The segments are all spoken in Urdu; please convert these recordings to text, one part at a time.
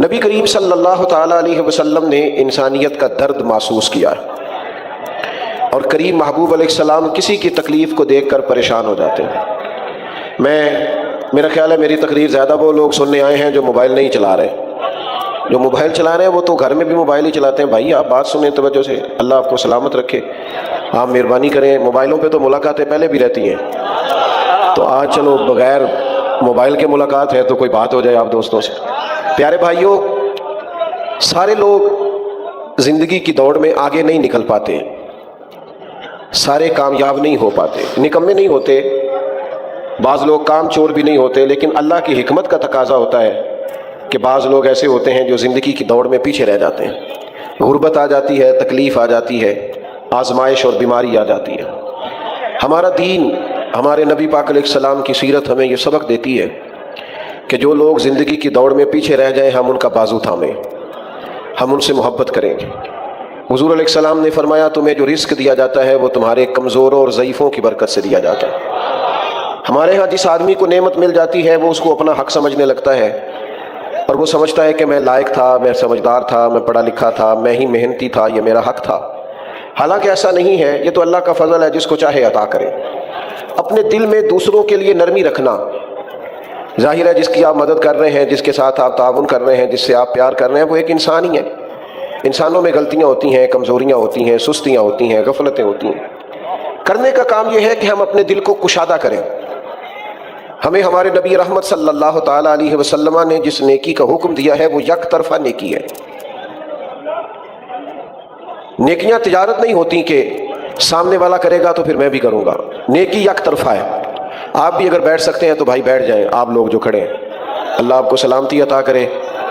نبی کریم صلی اللہ تعالیٰ علیہ وسلم نے انسانیت کا درد محسوس کیا ہے، اور کریم محبوب علیہ السلام کسی کی تکلیف کو دیکھ کر پریشان ہو جاتے ہیں۔ میرا خیال ہے میری تقریر زیادہ وہ لوگ سننے آئے ہیں جو موبائل نہیں چلا رہے۔ جو موبائل چلا رہے ہیں وہ تو گھر میں بھی موبائل ہی چلاتے ہیں۔ بھائی آپ بات سنیں توجہ سے، اللہ آپ کو سلامت رکھے، آپ مہربانی کریں۔ موبائلوں پہ تو ملاقاتیں پہلے بھی رہتی ہیں، تو آج چلو بغیر موبائل کے ملاقات ہے تو کوئی بات ہو جائے آپ دوستوں سے۔ پیارے بھائیوں، سارے لوگ زندگی کی دوڑ میں آگے نہیں نکل پاتے، سارے کامیاب نہیں ہو پاتے، نکمے نہیں ہوتے، بعض لوگ کام چور بھی نہیں ہوتے، لیکن اللہ کی حکمت کا تقاضا ہوتا ہے کہ بعض لوگ ایسے ہوتے ہیں جو زندگی کی دوڑ میں پیچھے رہ جاتے ہیں۔ غربت آ جاتی ہے، تکلیف آ جاتی ہے، آزمائش اور بیماری آ جاتی ہے۔ ہمارا دین، ہمارے نبی پاک علیہ السلام کی سیرت ہمیں یہ سبق دیتی ہے کہ جو لوگ زندگی کی دوڑ میں پیچھے رہ جائیں ہم ان کا بازو تھامیں، ہم ان سے محبت کریں گے۔ حضور علیہ السلام نے فرمایا تمہیں جو رزق دیا جاتا ہے وہ تمہارے کمزوروں اور ضعیفوں کی برکت سے دیا جاتا ہے۔ ہمارے ہاں جس آدمی کو نعمت مل جاتی ہے وہ اس کو اپنا حق سمجھنے لگتا ہے، اور وہ سمجھتا ہے کہ میں لائق تھا، میں سمجھدار تھا، میں پڑھا لکھا تھا، میں ہی محنتی تھا، یہ میرا حق تھا۔ حالانکہ ایسا نہیں ہے، یہ تو اللہ کا فضل ہے، جس کو چاہے عطا کرے۔ اپنے دل میں دوسروں کے لیے نرمی رکھنا، ظاہر ہے جس کی آپ مدد کر رہے ہیں، جس کے ساتھ آپ تعاون کر رہے ہیں، جس سے آپ پیار کر رہے ہیں، وہ ایک انسان ہی ہے۔ انسانوں میں غلطیاں ہوتی ہیں، کمزوریاں ہوتی ہیں، سستیاں ہوتی ہیں، غفلتیں ہوتی ہیں۔ کرنے کا کام یہ ہے کہ ہم اپنے دل کو کشادہ کریں۔ ہمیں ہمارے نبی رحمت صلی اللہ تعالیٰ علیہ وسلم نے جس نیکی کا حکم دیا ہے وہ یک طرفہ نیکی ہے۔ نیکیاں تجارت نہیں ہوتی کہ سامنے والا کرے گا تو پھر میں بھی کروں گا، نیکی یک طرفہ ہے۔ آپ بھی اگر بیٹھ سکتے ہیں تو بھائی بیٹھ جائیں، آپ لوگ جو کھڑے ہیں، اللہ آپ کو سلامتی عطا کرے۔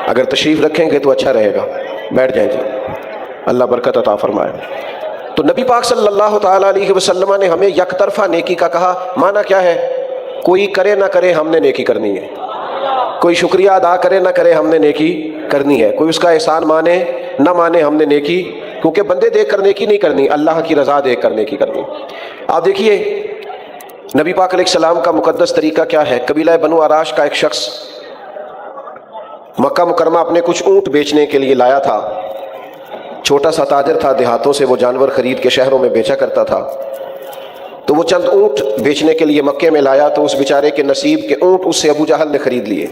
اگر تشریف رکھیں گے تو اچھا رہے گا، بیٹھ جائیں جی، اللہ برکت عطا فرمائے۔ تو نبی پاک صلی اللہ تعالیٰ علیہ وسلم نے ہمیں یک طرفہ نیکی کا کہا۔ معنی کیا ہے؟ کوئی کرے نہ کرے ہم نے نیکی کرنی ہے، کوئی شکریہ ادا کرے نہ کرے ہم نے نیکی کرنی ہے، کوئی اس کا احسان مانے نہ مانے ہم نے نیکی، کیونکہ بندے دیکھ کر نیکی نہیں کرنی، اللہ کی رضا دیکھ کر نیکی کرنی۔ آپ دیکھیے نبی پاک علیہ السلام کا مقدس طریقہ کیا ہے۔ قبیلہ بنو عراش کا ایک شخص مکہ مکرمہ اپنے کچھ اونٹ بیچنے کے لیے لایا تھا۔ چھوٹا سا تاجر تھا، دیہاتوں سے وہ جانور خرید کے شہروں میں بیچا کرتا تھا۔ تو وہ چند اونٹ بیچنے کے لیے مکے میں لایا تو اس بیچارے کے نصیب کے اونٹ اس سے ابو جہل نے خرید لیے۔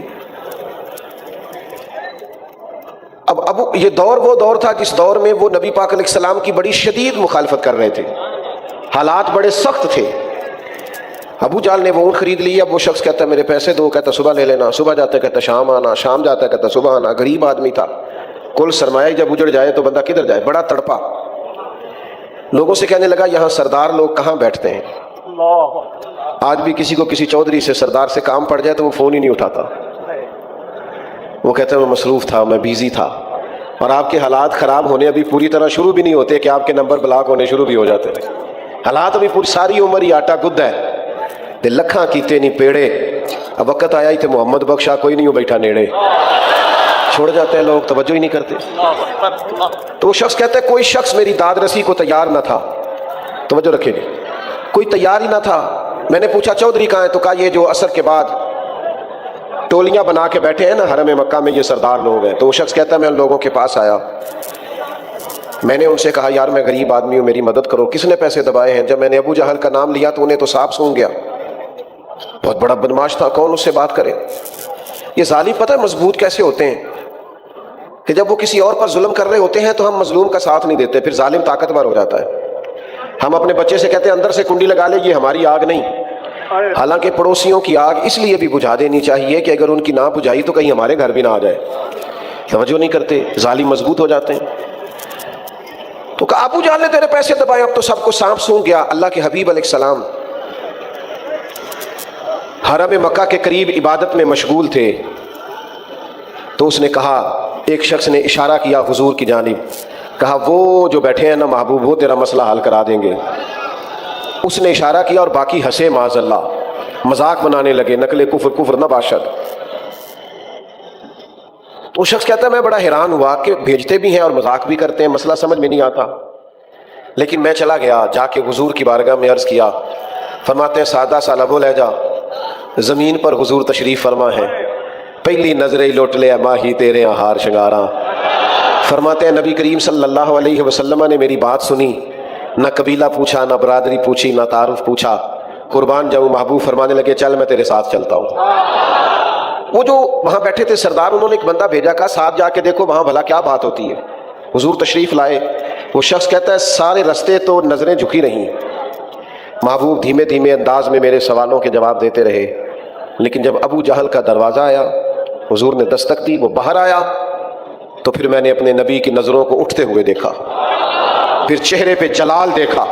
اب یہ دور وہ دور تھا جس دور میں وہ نبی پاک علیہ السلام کی بڑی شدید مخالفت کر رہے تھے، حالات بڑے سخت تھے۔ ابو جہل نے وہ اونٹ خرید لی۔ اب وہ شخص کہتا ہے میرے پیسے دو، کہتا صبح لے لینا، صبح جاتا ہے کہتا شام آنا، شام جاتا ہے کہتا صبح آنا۔ غریب آدمی تھا، کل سرمایہ جب اجڑ جائے تو بندہ کدھر جائے، بڑا تڑپا۔ لوگوں سے کہنے لگا یہاں سردار لوگ کہاں بیٹھتے ہیں۔ آج بھی کسی کو کسی چودھری سے سردار سے کام پڑ جائے تو وہ فون ہی نہیں اٹھاتا، وہ کہتا ہے میں مصروف تھا، میں بیزی تھا۔ اور آپ کے حالات خراب ہونے ابھی پوری طرح شروع بھی نہیں ہوتے کہ آپ کے نمبر بلاک ہونے شروع بھی ہو جاتے ہیں۔ حالات ابھی پوری ساری عمر ہی آٹا گد ہے، دے لکھاں کیتے نہیں پیڑے، اب وقت آیا ہی تھے محمد بخشا کوئی نہیں ہو بیٹھا نیڑے، چھوڑ جاتے ہیں لوگ، توجہ ہی نہیں کرتے۔ تو وہ شخص کہتا ہے کوئی شخص میری داد رسی کو تیار نہ تھا، توجہ رکھیں گے، کوئی تیار ہی نہ تھا۔ میں نے پوچھا چودھری کہاں ہے؟ تو کہا یہ جو عصر کے بعد ٹولیاں بنا کے بیٹھے ہیں نا حرم مکہ میں، یہ سردار لوگ ہیں۔ تو وہ شخص کہتا ہے میں ان لوگوں کے پاس آیا، میں نے ان سے کہا یار میں غریب آدمی ہوں، میری مدد کرو۔ کس نے پیسے دبائے ہیں؟ جب میں نے ابو جہل کا نام لیا تو انہیں تو صاف سونگ گیا، بہت بڑا بدماش تھا، کون اس سے بات کرے۔ یہ ظالم پتہ ہے مضبوط کیسے ہوتے ہیں کہ جب وہ کسی اور پر ظلم کر رہے ہوتے ہیں تو ہم مظلوم کا ساتھ نہیں دیتے، پھر ظالم طاقتور ہو جاتا ہے۔ ہم اپنے بچے سے کہتے ہیں اندر سے کنڈی لگا لے، یہ ہماری آگ نہیں، حالانکہ پڑوسیوں کی آگ اس لیے بھی بجھا دینی چاہیے کہ اگر ان کی نہ بجھائی تو کہیں ہمارے گھر بھی نہ آ جائے۔ توجہ نہیں کرتے، ظالم مضبوط ہو جاتے ہیں۔ تو کہا ابو جہل نے تیرے پیسے دبائے، اب تو سب کو سانپ سونگ گیا۔ اللہ کے حبیب علیہ السلام حرم مکہ کے قریب عبادت میں مشغول تھے، تو اس نے کہا، ایک شخص نے اشارہ کیا حضور کی جانب، کہا وہ جو بیٹھے ہیں نا محبوب وہ تیرا مسئلہ حل کرا دیں گے۔ اس نے اشارہ کیا اور باقی ہنسے، معاذ اللہ، مذاق بنانے لگے، نقل کفر نہ باشد۔ تو شخص کہتا ہے میں بڑا حیران ہوا کہ بھیجتے بھی ہیں اور مذاق بھی کرتے ہیں، مسئلہ سمجھ میں نہیں آتا۔ لیکن میں چلا گیا، جا کے حضور کی بارگاہ میں عرض کیا۔ فرماتے ہیں سادہ سا لب و لہجہ، زمین پر حضور تشریف فرما ہے، پہلی نظر ہی لوٹ لیا ماہی تیرے ہار شنگاراں. فرماتے ہیں نبی کریم صلی اللہ علیہ وسلم نے میری بات سنی، نہ قبیلہ پوچھا، نہ برادری پوچھی، نہ تعارف پوچھا. قربان جاؤں محبوب فرمانے لگے چل میں تیرے ساتھ چلتا ہوں. وہ جو وہاں بیٹھے تھے سردار، انہوں نے ایک بندہ بھیجا، کہا ساتھ جا کے دیکھو وہاں بھلا کیا بات ہوتی ہے. حضور تشریف لائے. وہ شخص کہتا ہے سارے رستے تو نظریں جھکی رہیں. محبوب دھیمے دھیمے انداز میں میرے سوالوں کے جواب دیتے رہے، لیکن جب ابو جہل کا دروازہ آیا، حضور نے دستک دی، وہ باہر آیا، تو پھر میں نے اپنے نبی کی نظروں کو اٹھتے ہوئے دیکھا، پھر چہرے پہ جلال دیکھا،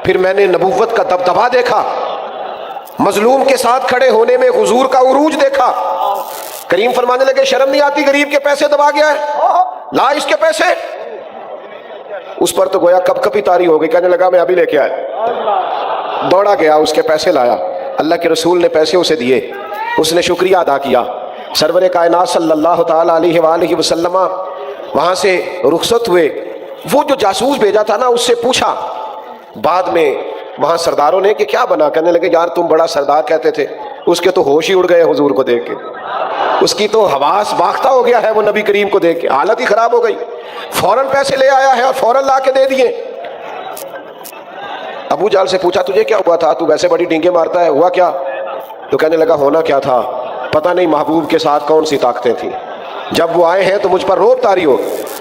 پھر میں نے نبوت کا دبدبا دیکھا، مظلوم کے ساتھ کھڑے ہونے میں حضور کا عروج دیکھا. کریم فرمانے لگے شرم نہیں آتی غریب کے پیسے دبا گیا ہے، لا اس کے پیسے. اس پر تو گویا کب کبھی طاری ہو گئی، کہنے لگا میں ابھی لے کے آیا. دوڑا گیا، اس کے پیسے لایا. اللہ کے رسول نے پیسے اسے دیے، اس نے شکریہ ادا کیا. سرور کائنات صلی اللہ تعالیٰ علیہ وآلہ وسلم وہاں سے رخصت ہوئے. وہ جو جاسوس بھیجا تھا نا، اس سے پوچھا بعد میں وہاں سرداروں نے کہ کیا بنا. کہنے لگے یار تم بڑا سردار کہتے تھے، اس کے تو ہوش ہی اڑ گئے حضور کو دیکھ کے، اس کی تو حواس باختہ ہو گیا ہے وہ نبی کریم کو دیکھ کے، حالت ہی خراب ہو گئی. فوراً پیسے لے آیا ہے اور فوراً لا کے دے دیے. ابو جہل سے پوچھا تجھے کیا ہوا تھا، تو ویسے بڑی ڈینگیں مارتا ہے، ہوا کیا؟ تو کہنے لگا ہونا کیا تھا، پتہ نہیں محبوب کے ساتھ کون سی طاقتیں تھیں، جب وہ آئے ہیں تو مجھ پر روب طاری ہو،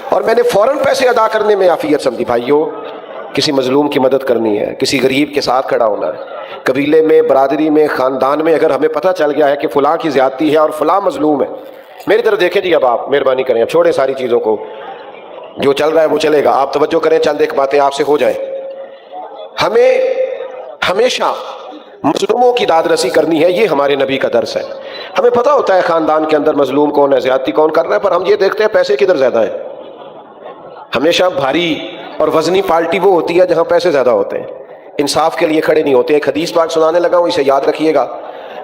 اور میں نے فوراً پیسے ادا کرنے میں عافیت سمجھی. بھائیو، کسی مظلوم کی مدد کرنی ہے، کسی غریب کے ساتھ کھڑا ہونا ہے. قبیلے میں، برادری میں، خاندان میں اگر ہمیں پتہ چل گیا ہے کہ فلاں کی زیادتی ہے اور فلاں مظلوم ہے، میری طرف دیکھیں جی. اب آپ مہربانی کریں، اب چھوڑیں ساری چیزوں کو، جو چل رہا ہے وہ چلے گا، آپ توجہ کریں، چند ایک باتیں آپ سے ہو جائیں. ہمیں ہمیشہ مظلوموں کی داد رسی کرنی ہے، یہ ہمارے نبی کا درس ہے. ہمیں پتہ ہوتا ہے خاندان کے اندر مظلوم کون ہے، زیادتی کون کر رہا ہے، پر ہم یہ دیکھتے ہیں پیسے کدھر زیادہ ہیں. ہمیشہ بھاری اور وزنی پارٹی وہ ہوتی ہے جہاں پیسے زیادہ ہوتے ہیں، انصاف کے لیے کھڑے نہیں ہوتے. ایک حدیث پاک سنانے لگا ہوں، اسے یاد رکھیے گا.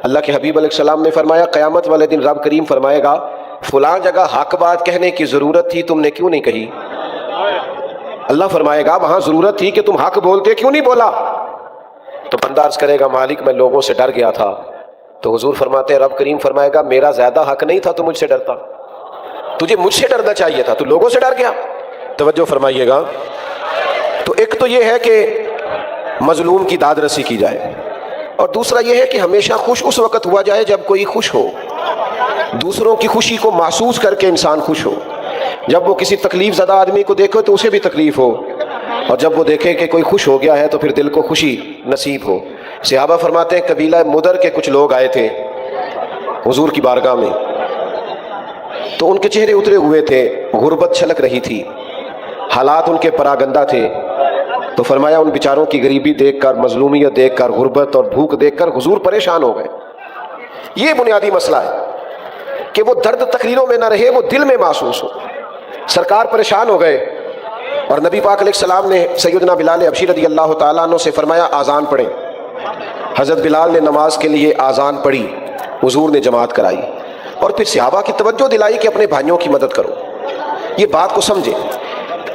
اللہ کے حبیب علیہ السلام نے فرمایا قیامت والے دن رب کریم فرمائے گا فلاں جگہ حق بات کہنے کی ضرورت تھی، تم نے کیوں نہیں کہی. اللہ فرمائے گا وہاں ضرورت تھی کہ تم حق بولتے، کیوں نہیں بولا. تو بندہ عرض کرے گا مالک میں لوگوں سے ڈر گیا تھا. تو حضور فرماتے ہیں رب کریم فرمائے گا میرا زیادہ حق نہیں تھا تو مجھ سے ڈرتا، تجھے مجھ سے ڈرنا چاہیے تھا، تو لوگوں سے ڈر گیا. توجہ فرمائیے گا. تو ایک تو یہ ہے کہ مظلوم کی داد رسی کی جائے، اور دوسرا یہ ہے کہ ہمیشہ خوش اس وقت ہوا جائے جب کوئی خوش ہو، دوسروں کی خوشی کو محسوس کر کے انسان خوش ہو. جب وہ کسی تکلیف زدہ آدمی کو دیکھو تو اسے بھی تکلیف ہو، اور جب وہ دیکھے کہ کوئی خوش ہو گیا ہے تو پھر دل کو خوشی نصیب ہو. صحابہ فرماتے ہیں قبیلہ مدر کے کچھ لوگ آئے تھے حضور کی بارگاہ میں، تو ان کے چہرے اترے ہوئے تھے، غربت چھلک رہی تھی، حالات ان کے پراگندہ تھے. تو فرمایا ان بیچاروں کی غریبی دیکھ کر، مظلومیت دیکھ کر، غربت اور بھوک دیکھ کر حضور پریشان ہو گئے. یہ بنیادی مسئلہ ہے کہ وہ درد تقریروں میں نہ رہے، وہ دل میں محسوس ہو. سرکار پریشان ہو گئے، اور نبی پاک علیہ السلام نے سیدنا بلال حبشی رضی اللہ تعالیٰ عنہ سے فرمایا آذان پڑھیں. حضرت بلال نے نماز کے لیے آذان پڑھی، حضور نے جماعت کرائی، اور پھر صحابہ کی توجہ دلائی کہ اپنے بھائیوں کی مدد کرو. یہ بات کو سمجھے،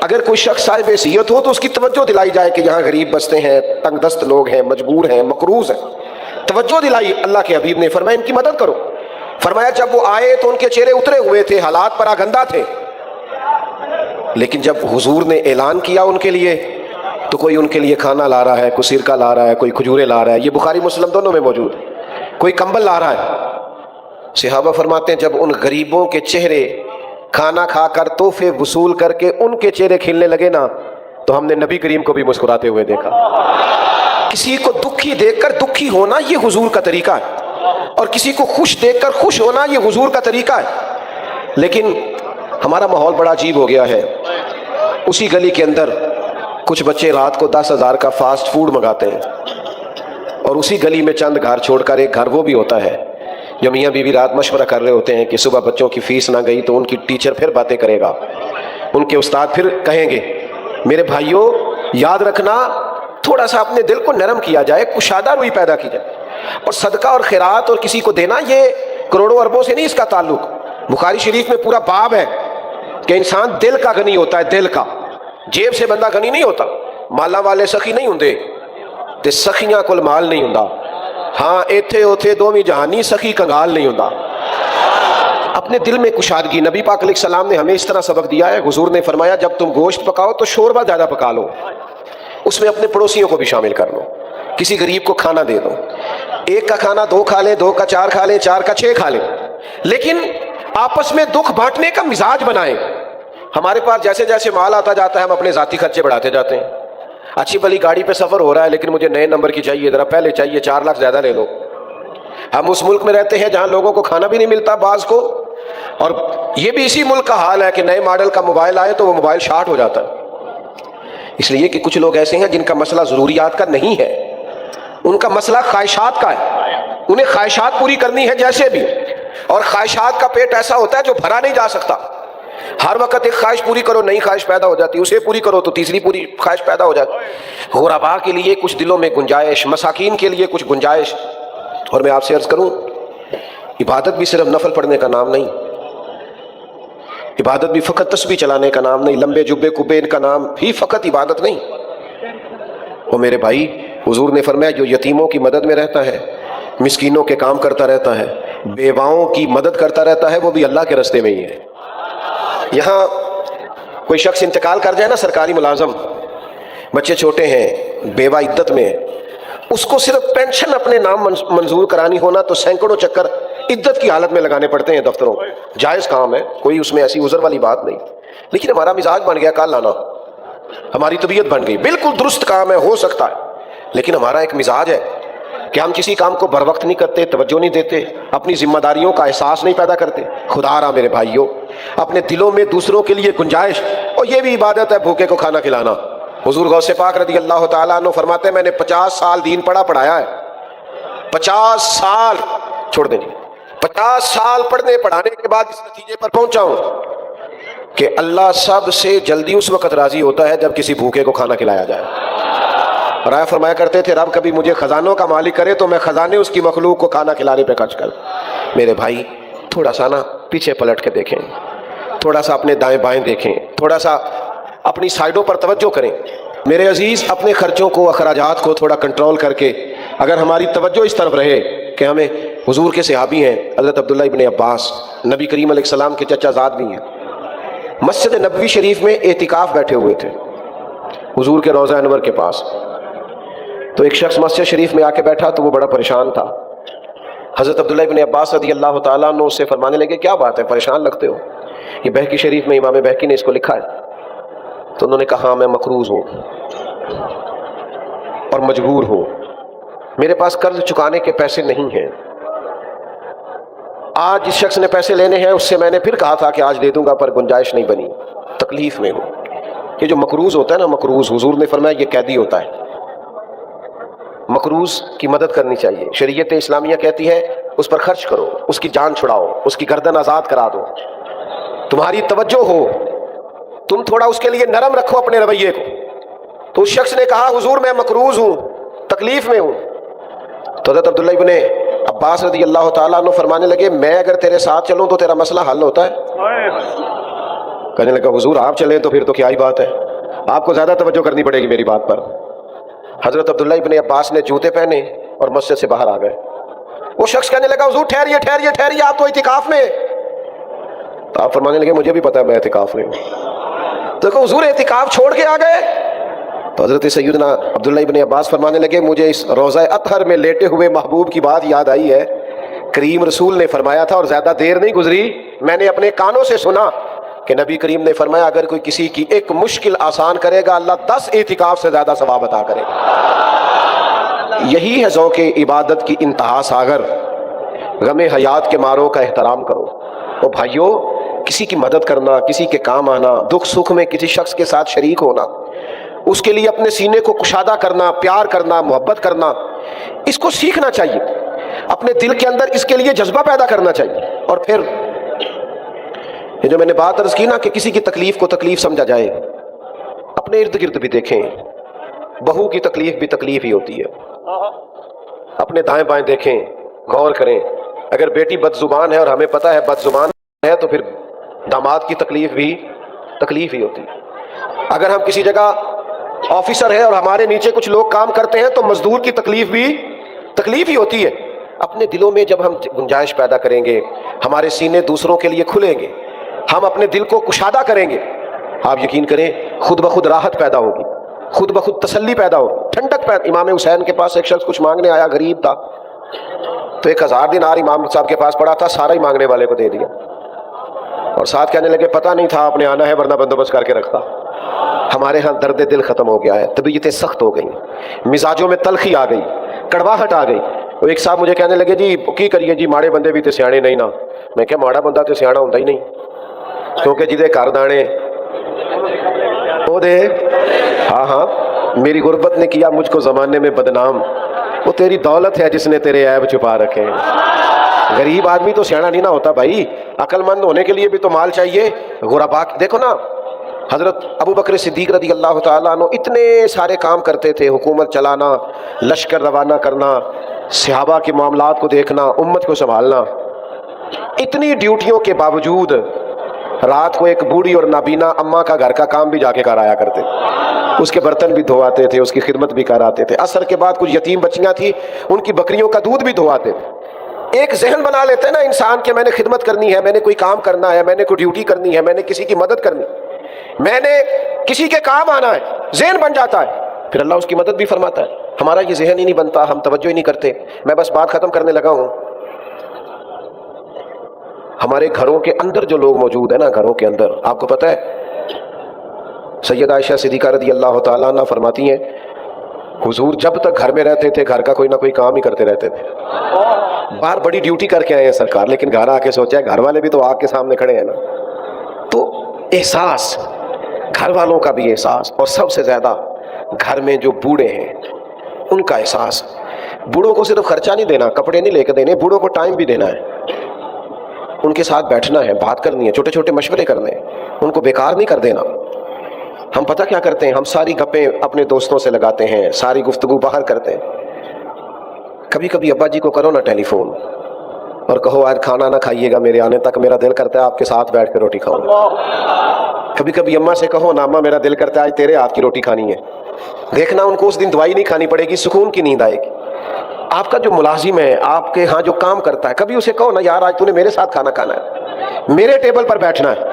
اگر کوئی شخص صاحب حیثیت ہو تو اس کی توجہ دلائی جائے کہ یہاں غریب بستے ہیں، تنگ دست لوگ ہیں، مجبور ہیں، مقروض ہیں. توجہ دلائی. اللہ کے حبیب نے فرمایا ان کی مدد کرو. فرمایا جب وہ آئے تو ان کے چہرے اترے ہوئے تھے، حالات پراگندہ تھے، لیکن جب حضور نے اعلان کیا ان کے لیے تو کوئی ان کے لیے کھانا لا رہا ہے، کوئی سرکہ لا رہا ہے، کوئی کھجورے لا رہا ہے، یہ بخاری مسلم دونوں میں موجود ہے، کوئی کمبل لا رہا ہے. صحابہ فرماتے ہیں جب ان غریبوں کے چہرے کھانا کھا کر تحفے وصول کر کے ان کے چہرے کھلنے لگے نا، تو ہم نے نبی کریم کو بھی مسکراتے ہوئے دیکھا. کسی کو دکھی دیکھ کر دکھی ہونا یہ حضور کا طریقہ ہے، اور کسی کو خوش دیکھ کر خوش ہونا یہ حضور کا طریقہ ہے. لیکن ہمارا ماحول بڑا عجیب ہو گیا ہے. اسی گلی کے اندر کچھ بچے رات کو 10,000 کا فاسٹ فوڈ منگاتے ہیں، اور اسی گلی میں چند گھر چھوڑ کر ایک گھر وہ بھی ہوتا ہے جو میاں بیوی رات مشورہ کر رہے ہوتے ہیں کہ صبح بچوں کی فیس نہ گئی تو ان کی ٹیچر پھر باتیں کرے گا، ان کے استاد پھر کہیں گے. میرے بھائیوں یاد رکھنا، تھوڑا سا اپنے دل کو نرم کیا جائے، کشادہ روی پیدا کی جائے. اور صدقہ اور خیرات اور کسی کو دینا یہ کروڑوں اربوں سے نہیں اس کا تعلق. بخاری شریف میں پورا باب ہے کہ انسان دل کا غنی ہوتا ہے، دل کا. جیب سے بندہ غنی نہیں ہوتا. مالا والے سخی نہیں ہوندے تے سخیاں کول مال نہیں ہوندا. ہاں ایتھے اوتھے دوویں جہانی سخی کنگال نہیں ہوندا. اپنے دل میں کشادگی. نبی پاک علیہ السلام نے ہمیں اس طرح سبق دیا ہے. حضور نے فرمایا جب تم گوشت پکاؤ تو شوربہ زیادہ پکا لو, اس میں اپنے پڑوسیوں کو بھی شامل کر لو, کسی غریب کو کھانا دے دو. ایک کا کھانا 2 کھا لیں, 2 کا 4 کھا لیں, 4 کا 6 کھا لیں, لیکن آپس میں دکھ بانٹنے کا مزاج بنائیں. ہمارے پاس جیسے جیسے مال آتا جاتا ہے ہم اپنے ذاتی خرچے بڑھاتے جاتے ہیں. اچھی بھلی گاڑی پہ سفر ہو رہا ہے لیکن مجھے نئے نمبر کی چاہیے, ذرا پہلے چاہیے, 4 لاکھ زیادہ لے لو. ہم اس ملک میں رہتے ہیں جہاں لوگوں کو کھانا بھی نہیں ملتا بعض کو, اور یہ بھی اسی ملک کا حال ہے کہ نئے ماڈل کا موبائل آئے تو وہ موبائل شارٹ ہو جاتا ہے. اس لیے کہ کچھ لوگ ایسے ہیں جن کا مسئلہ ضروریات کا نہیں ہے, ان کا مسئلہ خواہشات کا ہے. انہیں خواہشات پوری کرنی ہے جیسے بھی, اور خواہشات کا پیٹ ایسا ہوتا ہے جو بھرا نہیں جا سکتا. ہر وقت ایک خواہش پوری کرو نئی خواہش پیدا ہو جاتی, اسے پوری کرو تو تیسری پوری خواہش پیدا ہو جاتی. غرباء کے لیے کچھ دلوں میں گنجائش, مساکین کے لیے کچھ گنجائش. اور میں آپ سے عرض کروں, عبادت بھی صرف نفل پڑھنے کا نام نہیں, عبادت بھی فقط تسبیح چلانے کا نام نہیں, لمبے جبے کبے ان کا نام بھی فقط عبادت نہیں. وہ میرے بھائی, حضور نے فرمایا جو یتیموں کی مدد میں رہتا ہے, مسکینوں کے کام کرتا رہتا ہے, بیواؤں کی مدد کرتا رہتا ہے, وہ بھی اللہ کے راستے میں ہی ہے. یہاں کوئی شخص انتقال کر جائے نا, سرکاری ملازم, بچے چھوٹے ہیں, بیوہ عدت میں, اس کو صرف پینشن اپنے نام منظور کرانی ہونا تو سینکڑوں چکر عدت کی حالت میں لگانے پڑتے ہیں دفتروں. جائز کام ہے, کوئی اس میں ایسی عذر والی بات نہیں, لیکن ہمارا مزاج بن گیا کل لانا, ہماری طبیعت بن گئی. بالکل درست کام ہے, ہو سکتا ہے, لیکن ہمارا ایک مزاج ہے کہ ہم کسی کام کو بر وقت نہیں کرتے, توجہ نہیں دیتے, اپنی ذمہ داریوں کا احساس نہیں پیدا کرتے. خدا را میرے بھائیوں, اپنے دلوں میں دوسروں کے لیے گنجائش, اور یہ بھی عبادت ہے بھوکے کو کھانا کھلانا. حضور غوث پاک رضی اللہ تعالیٰ عنہ فرماتے ہیں میں نے 50 سال دین پڑھایا ہے. 50 سال چھوڑ دیں, 50 سال پڑھنے پڑھانے کے بعد اس نتیجے پر پہنچا ہوں کہ اللہ سب سے جلدی اس وقت راضی ہوتا ہے جب کسی بھوکے کو کھانا کھلایا جائے. اور آیا فرمایا کرتے تھے رب کبھی مجھے خزانوں کا مالک کرے تو میں خزانے اس کی مخلوق کو کھانا کھلانے پہ خرچ کر. میرے بھائی تھوڑا سا نا پیچھے پلٹ کے دیکھیں, تھوڑا سا اپنے دائیں بائیں دیکھیں, تھوڑا سا اپنی سائڈوں پر توجہ کریں. میرے عزیز, اپنے خرچوں کو, اخراجات کو تھوڑا کنٹرول کر کے اگر ہماری توجہ اس طرف رہے کہ ہمیں حضور کے صحابی ہیں حضرت عبداللہ ابن عباس, نبی کریم علیہ السلام کے چچا زاد بھی ہیں, مسجد نبوی شریف میں اعتکاف بیٹھے ہوئے تھے حضور کے روضہ انور کے پاس. تو ایک شخص مسجد شریف میں آ کے بیٹھا تو وہ بڑا پریشان تھا. حضرت عبداللہ ابن عباس رضی اللہ تعالیٰ عنہ اس سے فرمانے لگے کیا بات ہے, پریشان لگتے ہو؟ یہ بہقی شریف میں امام بہقی نے اس کو لکھا ہے. تو انہوں نے کہا ہاں میں مقروض ہوں اور مجبور ہوں, میرے پاس قرض چکانے کے پیسے نہیں ہیں. آج جس شخص نے پیسے لینے ہیں اس سے میں نے پھر کہا تھا کہ آج دے دوں گا پر گنجائش نہیں بنی, تکلیف میں ہوں. یہ جو مقروض ہوتا ہے نا, مقروض حضور نے فرمایا یہ قیدی ہوتا ہے. مقروض کی مدد کرنی چاہیے. شریعت اسلامیہ کہتی ہے اس پر خرچ کرو, اس کی جان چھڑاؤ, اس کی گردن آزاد کرا دو. تمہاری توجہ ہو, تم تھوڑا اس کے لیے نرم رکھو اپنے رویے کو. تو اس شخص نے کہا حضور میں مقروض ہوں, تکلیف میں ہوں. تو حضرت عبداللہ ابن عباس رضی اللہ تعالیٰ عنہ فرمانے لگے میں اگر تیرے ساتھ چلوں تو تیرا مسئلہ حل ہوتا ہے. کہنے لگا حضور آپ چلیں تو پھر تو کیا ہی بات ہے, آپ کو زیادہ توجہ کرنی پڑے گی میری بات پر. حضرت عبداللہ ابن عباس نے جوتے پہنے اور مسجد سے باہر آ گئے. وہ شخص کہنے لگا حضور ٹھہریے ٹھہریے ٹھہریے, آپ تو اعتکاف میں. تو آپ فرمانے لگے مجھے بھی پتا ہے میں اعتکاف میں ہوں. تو دیکھو حضور اعتکاف چھوڑ کے آ گئے. تو حضرت سیدنا عبداللہ ابن عباس فرمانے لگے مجھے اس روضہ اطہر میں لیٹے ہوئے محبوب کی بات یاد آئی ہے. کریم رسول نے فرمایا تھا اور زیادہ دیر نہیں گزری, میں نے اپنے کانوں سے سنا کہ نبی کریم نے فرمایا اگر کوئی کسی کی ایک مشکل آسان کرے گا اللہ 10 اعتکاف سے زیادہ ثواب عطا کرے گا. یہی ہے ذوق عبادت کی انتہا ساغر. غم حیات کے ماروں کا احترام کرو. او بھائیو, کسی کی مدد کرنا, کسی کے کام آنا, دکھ سکھ میں کسی شخص کے ساتھ شریک ہونا, اس کے لیے اپنے سینے کو کشادہ کرنا, پیار کرنا, محبت کرنا, اس کو سیکھنا چاہیے. اپنے دل کے اندر اس کے لیے جذبہ پیدا کرنا چاہیے. اور پھر یہ جو میں نے بات عرض کی نا کہ کسی کی تکلیف کو تکلیف سمجھا جائے, اپنے ارد گرد بھی دیکھیں, بہو کی تکلیف بھی تکلیف ہی ہوتی ہے. اپنے دائیں بائیں دیکھیں, غور کریں. اگر بیٹی بد زبان ہے اور ہمیں پتہ ہے بد زبان ہے تو پھر داماد کی تکلیف بھی تکلیف ہی ہوتی ہے. اگر ہم کسی جگہ آفیسر ہے اور ہمارے نیچے کچھ لوگ کام کرتے ہیں تو مزدور کی تکلیف بھی تکلیف ہی ہوتی ہے. اپنے دلوں میں جب ہم گنجائش پیدا کریں گے، ہمارے سینے دوسروں کے لیے کھلیں گے، ہم اپنے دل کو کشادہ کریں گے، آپ یقین کریں خود بخود راحت پیدا ہوگی، خود بخود تسلی پیدا ہوگی، ٹھنڈک پیدا۔ امام حسین کے پاس ایک شخص کچھ مانگنے آیا، غریب تھا، تو 1000 دینار امام صاحب کے پاس پڑا تھا، سارا ہی مانگنے والے کو دے دیا، اور ساتھ کہنے لگے پتہ نہیں تھا آپ نے آنا ہے ورنہ بندوبست کر کے رکھتا۔ ہمارے ہاں درد دل ختم ہو گیا ہے، طبیعتیں سخت ہو گئی، مزاجوں میں تلخی آ گئی، کڑواہٹ آ گئی۔ وہ ایک صاحب مجھے کہنے لگے جی کی کریے جی ماڑے بندے بھی تے سیانے نہیں نا۔ میں کہا ماڑا بندہ تے سیانا ہوتا ہی نہیں، کیونکہ جدے گھر دانے وہ دے۔ ہاں میری غربت نے کیا مجھ کو زمانے میں بدنام، وہ تیری دولت ہے جس نے تیرے عیب چھپا رکھے ہیں۔ غریب آدمی تو سیانا نہیں نہ ہوتا بھائی، عقل مند ہونے کے لیے بھی تو مال چاہیے۔ غربا دیکھو نا، حضرت ابو بکر صدیق رضی اللہ تعالیٰ عنہ اتنے سارے کام کرتے تھے، حکومت چلانا، لشکر روانہ کرنا، صحابہ کے معاملات کو دیکھنا، امت کو سنبھالنا، اتنی ڈیوٹیوں کے باوجود رات کو ایک بوڑھی اور نابینا اماں کا گھر کا کام بھی جا کے کرایا کرتے، اس کے برتن بھی دھواتے تھے، اس کی خدمت بھی کراتے تھے۔ عصر کے بعد کچھ یتیم بچیاں تھیں، ان کی بکریوں کا دودھ بھی دھواتے تھے۔ ایک ذہن بنا لیتے ہیں نا انسان کہ میں نے خدمت کرنی ہے، میں نے کوئی کام کرنا ہے، میں نے کوئی ڈیوٹی کرنی ہے، میں نے کسی کی مدد کرنی، میں نے کسی کے کام آنا ہے، ذہن بن جاتا ہے، پھر اللہ اس کی مدد بھی فرماتا ہے۔ ہمارا یہ ذہن ہی نہیں بنتا، ہم توجہ ہی نہیں کرتے۔ میں بس بات ختم کرنے لگا ہوں۔ ہمارے گھروں کے اندر جو لوگ موجود ہیں نا، گھروں کے اندر، آپ کو پتہ ہے سیدہ عائشہ صدیقہ رضی اللہ تعالیٰ عنہ فرماتی ہیں حضور جب تک گھر میں رہتے تھے گھر کا کوئی نہ کوئی کام ہی کرتے رہتے تھے۔ باہر بڑی ڈیوٹی کر کے آئے ہیں سرکار، لیکن گھر آ کے سوچا ہے گھر والے بھی تو آگ کے سامنے کھڑے ہیں نا۔ تو احساس، گھر والوں کا بھی احساس، اور سب سے زیادہ گھر میں جو بوڑھے ہیں ان کا احساس۔ بوڑھوں کو صرف خرچہ نہیں دینا، کپڑے نہیں لے کے دینے، بوڑھوں کو ٹائم بھی دینا ہے، ان کے ساتھ بیٹھنا ہے، بات کرنی ہے، چھوٹے چھوٹے مشورے کرنے ہیں، ان کو بیکار نہیں کر دینا۔ ہم پتہ کیا کرتے ہیں، ہم ساری گپیں اپنے دوستوں سے لگاتے ہیں، ساری گفتگو باہر کرتے ہیں۔ کبھی کبھی ابا جی کو کرو نا ٹیلی فون اور کہو آج کھانا نہ کھائیے گا، میرے آنے تک میرا دل کرتا ہے آپ کے ساتھ بیٹھ کے روٹی کھاؤں۔ کبھی کبھی اماں سے کہو نا اماں میرا دل کرتا ہے آج تیرے ہاتھ کی روٹی کھانی ہے، دیکھنا ان کو اس دن دوائی نہیں کھانی پڑے گی، سکون کی نیند آئے گی۔ آپ کا جو ملازم ہے، آپ کے ہاں جو کام کرتا ہے، کبھی اسے کہو نا یار آج تو نے میرے ساتھ کھانا کھانا ہے، میرے ٹیبل پر بیٹھنا ہے۔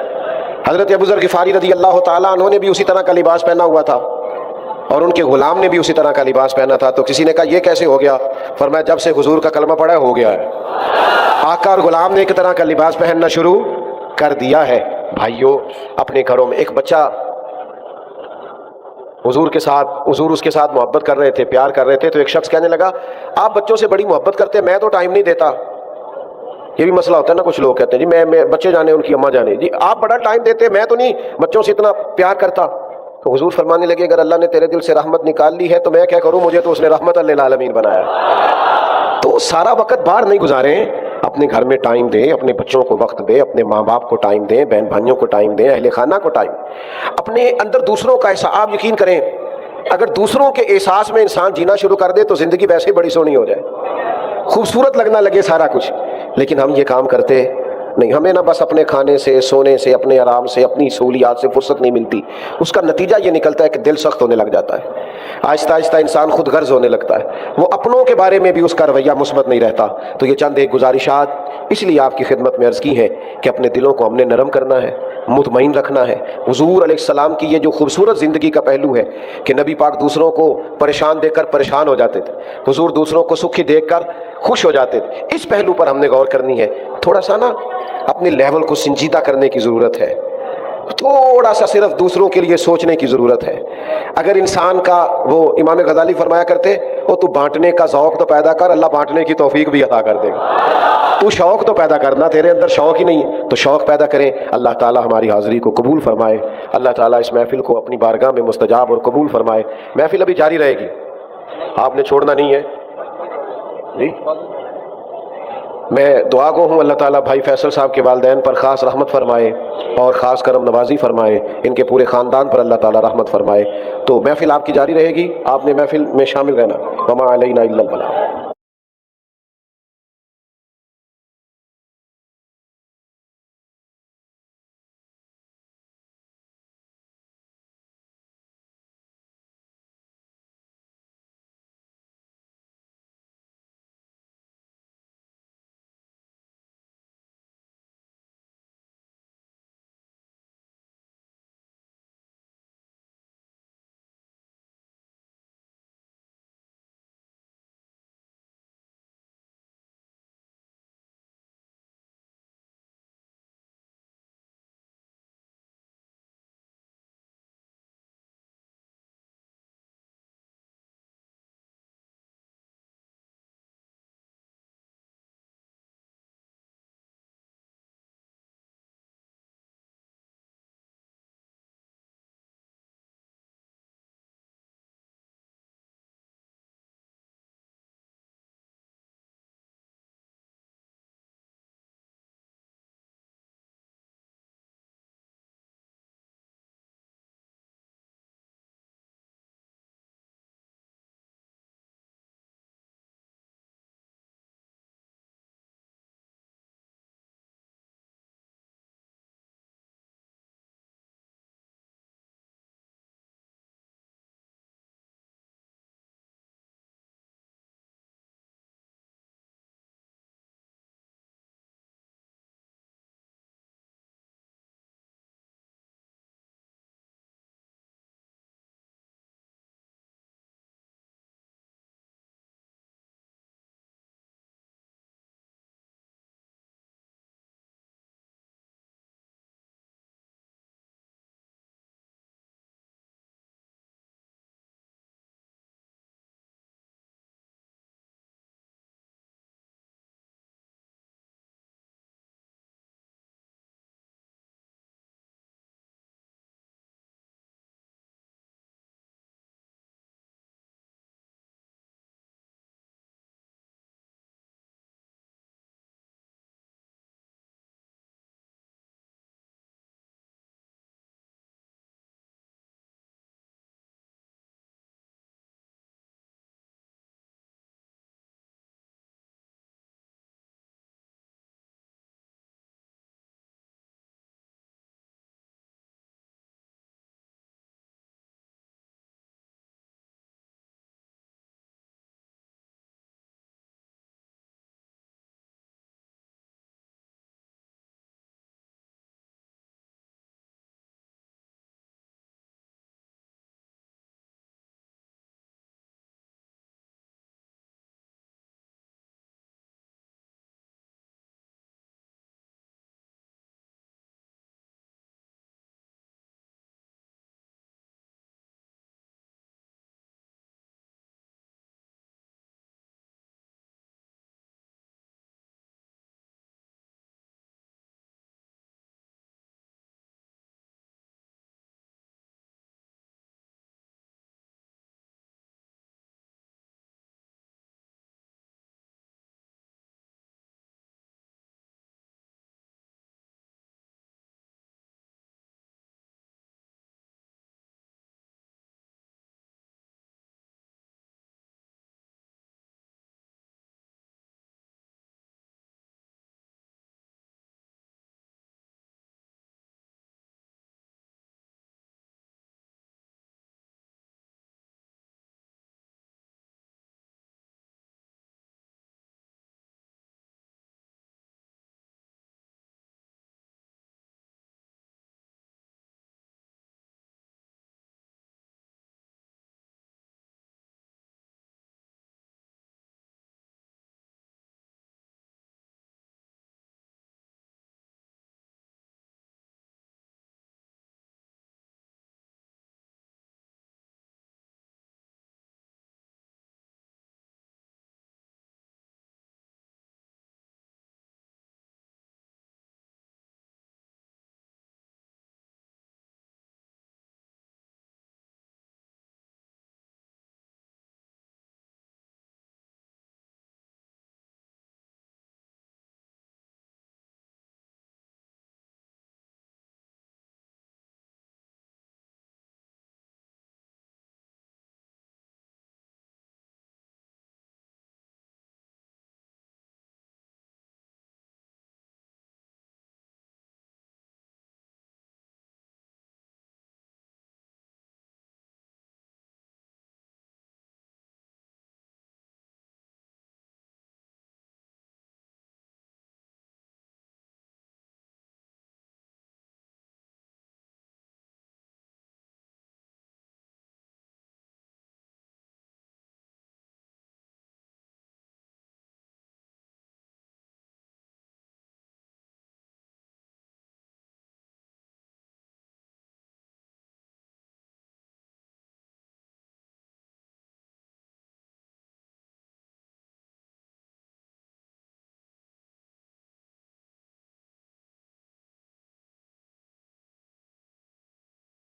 حضرت ابو ذر غفاری رضی اللہ تعالیٰ عنہ نے بھی اسی طرح کا لباس پہنا ہوا تھا، اور ان کے غلام نے بھی اسی طرح کا لباس پہنا تھا۔ تو کسی نے کہا یہ کیسے ہو گیا؟ فرمایا جب سے حضور کا کلمہ پڑھا ہے ہو گیا ہے، آقا اور غلام نے ایک طرح کا لباس پہننا شروع کر دیا ہے۔ بھائیو، اپنے گھروں میں ایک بچہ حضور اس کے ساتھ محبت کر رہے تھے، پیار کر رہے تھے، تو ایک شخص کہنے لگا آپ بچوں سے بڑی محبت کرتے ہیں، میں تو ٹائم نہیں دیتا۔ یہ بھی مسئلہ ہوتا ہے نا، کچھ لوگ کہتے ہیں جی میں بچے جانے ان کی اماں جانے، جی آپ بڑا ٹائم دیتے، میں تو نہیں بچوں سے اتنا پیار کرتا۔ تو حضور فرمانے لگے اگر اللہ نے تیرے دل سے رحمت نکال لی ہے تو میں کیا کروں، مجھے تو اس نے رحمت للعالمین بنایا۔ تو سارا وقت باہر نہیں گزاریں، اپنے گھر میں ٹائم دیں، اپنے بچوں کو وقت دیں، اپنے ماں باپ کو ٹائم دیں، بہن بھائیوں کو ٹائم دیں، اہل خانہ کو ٹائم، اپنے اندر دوسروں کا احساس۔ آپ یقین کریں اگر دوسروں کے احساس میں انسان جینا شروع کر دے تو زندگی ویسے ہی بڑی سونی ہو جائے، خوبصورت لگنا لگے سارا کچھ، لیکن ہم یہ کام کرتے نہیں۔ ہمیں نہ بس اپنے کھانے سے، سونے سے، اپنے آرام سے، اپنی سہولیات سے فرصت نہیں ملتی، اس کا نتیجہ یہ نکلتا ہے کہ دل سخت ہونے لگ جاتا ہے، آہستہ آہستہ انسان خود غرض ہونے لگتا ہے، وہ اپنوں کے بارے میں بھی اس کا رویہ مثبت نہیں رہتا۔ تو یہ چند ایک گزارشات اس لیے آپ کی خدمت میں عرض کی ہے کہ اپنے دلوں کو ہم نے نرم کرنا ہے، مطمئن رکھنا ہے۔ حضور علیہ السلام کی یہ جو خوبصورت زندگی کا پہلو ہے کہ نبی پاک دوسروں کو پریشان دیکھ کر پریشان ہو جاتے تھے، حضور دوسروں کو سکھی دیکھ کر خوش ہو جاتے تھے، اس پہلو پر ہم نے غور کرنی ہے۔ تھوڑا سا نا اپنے لیول کو سنجیدہ کرنے کی ضرورت ہے، تھوڑا سا صرف دوسروں کے لیے سوچنے کی ضرورت ہے۔ اگر انسان کا، وہ امام غزالی فرمایا کرتے وہ تو بانٹنے کا ذوق تو پیدا کر، اللہ بانٹنے کی توفیق بھی عطا کر دے گا۔ تو شوق تو پیدا کرنا، تیرے اندر شوق ہی نہیں ہے تو شوق پیدا کریں۔ اللہ تعالیٰ ہماری حاضری کو قبول فرمائے، اللہ تعالیٰ اس محفل کو اپنی بارگاہ میں مستجاب اور قبول فرمائے۔ محفل ابھی جاری رہے گی، آپ نے چھوڑنا نہیں ہے جی۔ میں دعا گو ہوں اللہ تعالیٰ بھائی فیصل صاحب کے والدین پر خاص رحمت فرمائے اور خاص کرم نوازی فرمائے، ان کے پورے خاندان پر اللہ تعالیٰ رحمت فرمائے۔ تو محفل آپ کی جاری رہے گی، آپ نے محفل میں شامل رہنا۔ وما علینا الا البلاغ۔